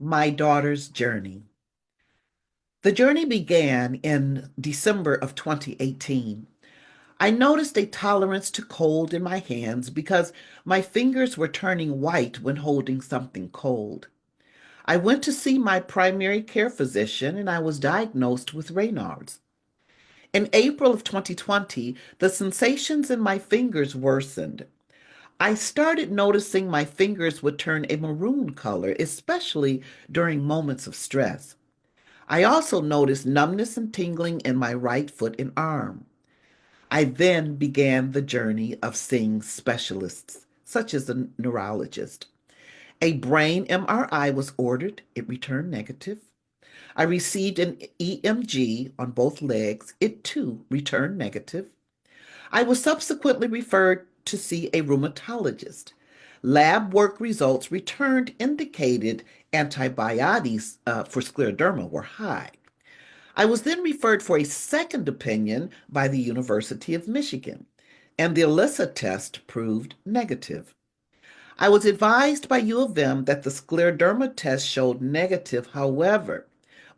My daughter's journey. The journey began in December of 2018. I noticed a tolerance to cold in my hands because my fingers were turning white when holding something cold. I went to see my primary care physician and I was diagnosed with Raynaud's. In April of 2020, the sensations in my fingers worsened. I started noticing my fingers would turn a maroon color, especially during moments of stress. I also noticed numbness and tingling in my right foot and arm. I then began the journey of seeing specialists, such as a neurologist. A brain MRI was ordered, it returned negative. I received an EMG on both legs, it too returned negative. I was subsequently referred to see a rheumatologist. Lab work results returned indicated antibiotics for scleroderma were high. I was then referred for a second opinion by the University of Michigan, and the ELISA test proved negative. I was advised by U of M that the scleroderma test showed negative. However,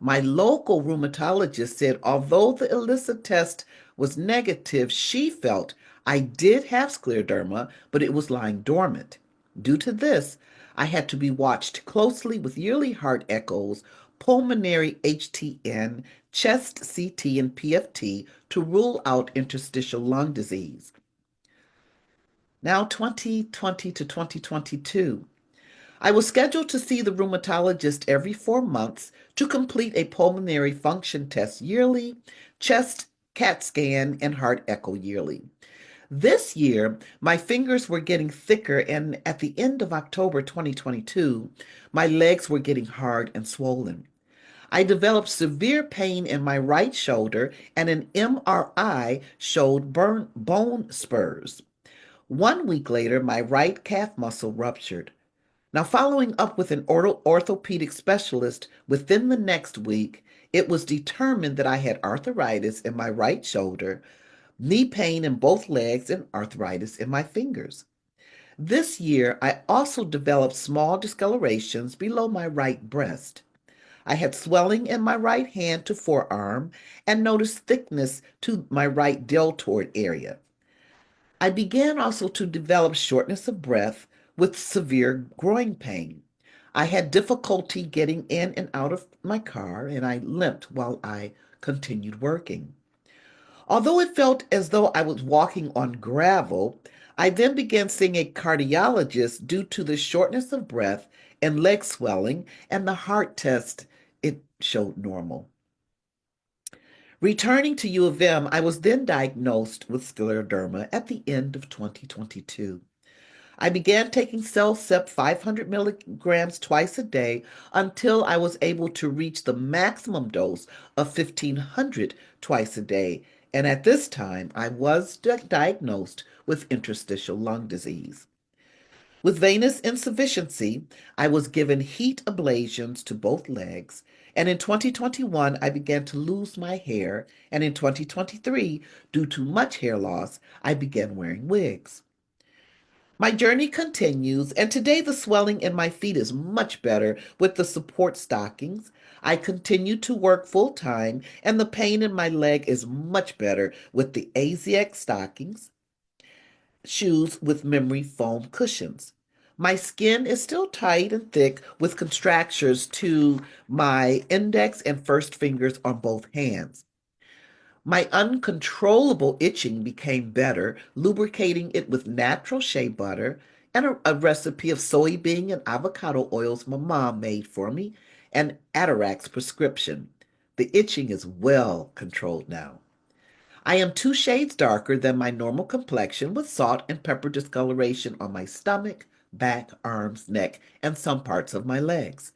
my local rheumatologist said although the ELISA test was negative, she felt I did have scleroderma, but it was lying dormant. Due to this, I had to be watched closely with yearly heart echoes, pulmonary HTN, chest CT, and PFT to rule out interstitial lung disease. Now 2020 to 2022. I was scheduled to see the rheumatologist every 4 months to complete a pulmonary function test yearly, chest CAT scan, and heart echo yearly. This year, my fingers were getting thicker, and at the end of October 2022, my legs were getting hard and swollen. I developed severe pain in my right shoulder, and an MRI showed bone spurs. 1 week later, my right calf muscle ruptured. Now, following up with an orthopedic specialist within the next week, it was determined that I had arthritis in my right shoulder, knee pain in both legs, and arthritis in my fingers. This year, I also developed small discolorations below my right breast. I had swelling in my right hand to forearm and noticed thickness to my right deltoid area. I began also to develop shortness of breath with severe growing pain. I had difficulty getting in and out of my car, and I limped while I continued working. Although it felt as though I was walking on gravel, I then began seeing a cardiologist due to the shortness of breath and leg swelling, and the heart test, it showed normal. Returning to U of M, I was then diagnosed with scleroderma at the end of 2022. I began taking CellCept 500 milligrams twice a day until I was able to reach the maximum dose of 1500 twice a day. And at this time, I was diagnosed with interstitial lung disease. With venous insufficiency, I was given heat ablations to both legs. And in 2021, I began to lose my hair. And in 2023, due to much hair loss, I began wearing wigs. My journey continues, and today the swelling in my feet is much better with the support stockings. I continue to work full time, and the pain in my leg is much better with the AZX stockings, shoes with memory foam cushions. My skin is still tight and thick with contractures to my index and first fingers on both hands. My uncontrollable itching became better, lubricating it with natural shea butter and a recipe of soybean and avocado oils my mom made for me, and Atarax prescription. The itching is well controlled now. I am 2 shades darker than my normal complexion with salt and pepper discoloration on my stomach, back, arms, neck, and some parts of my legs.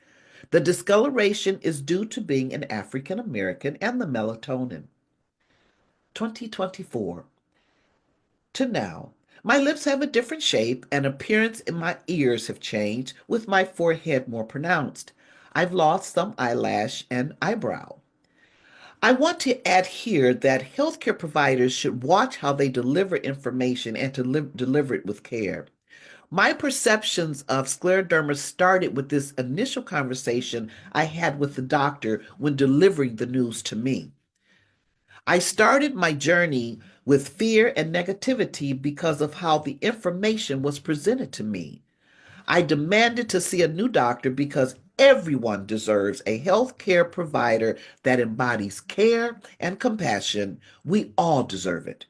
The discoloration is due to being an African American and the melatonin. 2024 to now. My lips have a different shape and appearance, and my ears have changed, with my forehead more pronounced. I've lost some eyelash and eyebrow. I want to add here that healthcare providers should watch how they deliver information and to deliver it with care. My perceptions of scleroderma started with this initial conversation I had with the doctor when delivering the news to me. I started my journey with fear and negativity because of how the information was presented to me. I demanded to see a new doctor because everyone deserves a health care provider that embodies care and compassion. We all deserve it.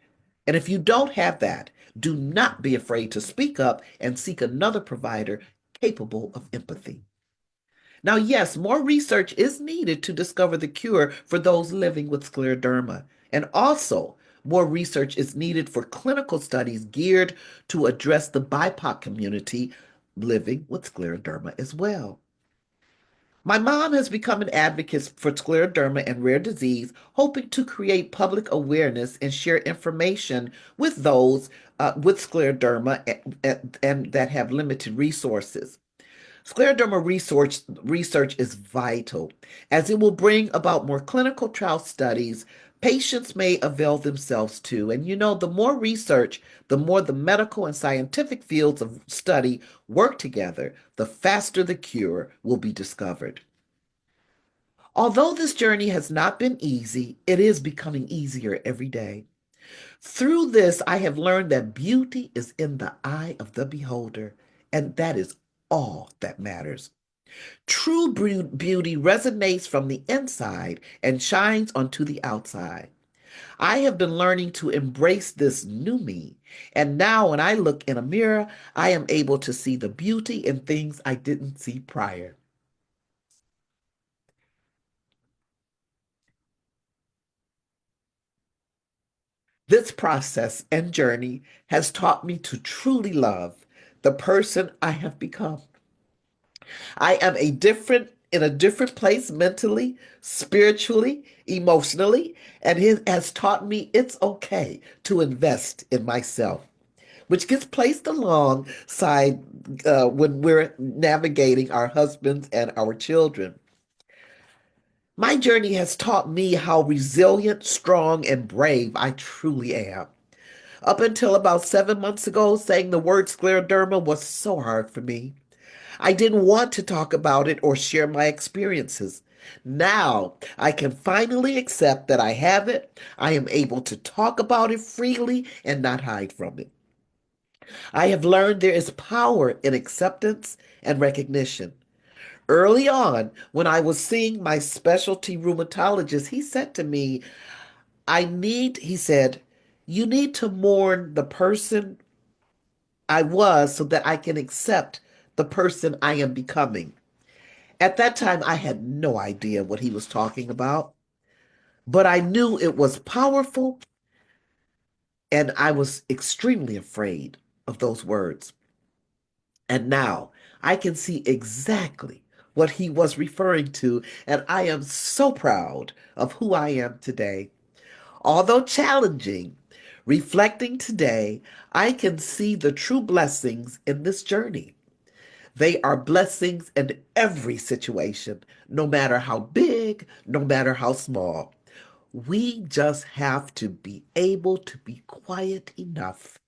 And if you don't have that, do not be afraid to speak up and seek another provider capable of empathy. Now, yes, more research is needed to discover the cure for those living with scleroderma. And also, more research is needed for clinical studies geared to address the BIPOC community living with scleroderma as well. My mom has become an advocate for scleroderma and rare disease, hoping to create public awareness and share information with those with scleroderma and that have limited resources. Scleroderma research is vital as it will bring about more clinical trial studies patients may avail themselves to. And the more research, the more the medical and scientific fields of study work together, the faster the cure will be discovered. Although this journey has not been easy, it is becoming easier every day. Through this, I have learned that beauty is in the eye of the beholder, and that is all that matters. True beauty resonates from the inside and shines onto the outside. I have been learning to embrace this new me, and now when I look in a mirror, I am able to see the beauty in things I didn't see prior. This process and journey has taught me to truly love the person I have become. I am in a different place mentally, spiritually, emotionally, and it has taught me it's okay to invest in myself, which gets placed alongside when we're navigating our husbands and our children. My journey has taught me how resilient, strong, and brave I truly am. Up until about 7 months ago, saying the word scleroderma was so hard for me. I didn't want to talk about it or share my experiences. Now I can finally accept that I have it. I am able to talk about it freely and not hide from it. I have learned there is power in acceptance and recognition. Early on, when I was seeing my specialty rheumatologist, he said to me, he said, you need to mourn the person I was so that I can accept the person I am becoming. At that time, I had no idea what he was talking about, but I knew it was powerful, and I was extremely afraid of those words. And now I can see exactly what he was referring to, and I am so proud of who I am today. Although challenging, reflecting today, I can see the true blessings in this journey. They are blessings in every situation, no matter how big, no matter how small. We just have to be able to be quiet enough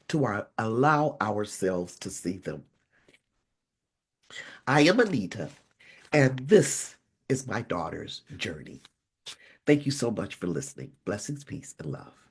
to allow ourselves to see them. I am Anita, and this is my daughter's journey. Thank you so much for listening. Blessings, peace, and love.